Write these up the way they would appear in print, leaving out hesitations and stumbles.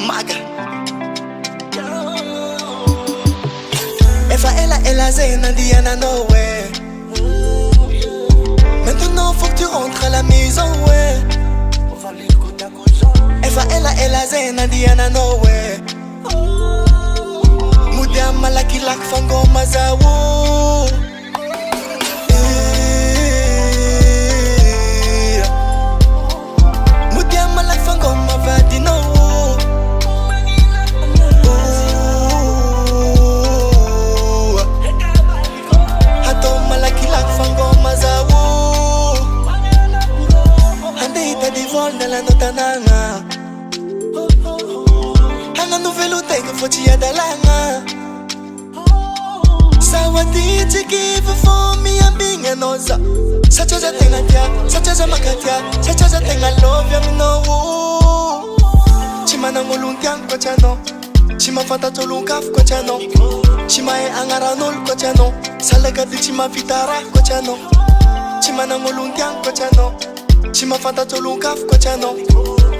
Maga Efa ela zena Diana nowhere. Maintenant faut que tu rentres à la maison, ouais. Efa ela zena Diana nowhere. Mudia malaki lak fango mazawo. Mudia malak fango mavadi no. Nella notananga Hanga novelo tenga fotia dalanga Sawati chikiva for me ambinga noza Sachoza tenga tia, sachoza makatia Sachoza tenga love ya mino Chima na ngoluntiang kwa chano Chima fata tolungkaf kwa chano Chima e angaranol kwa chano Salaga di chima vitara kwa chano Chima na ngoluntiang kwa chano Chima fata tolungkaf kwa chano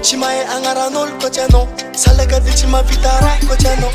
Chima e angaranol kwa chano Salaga di chima vitara kwa chano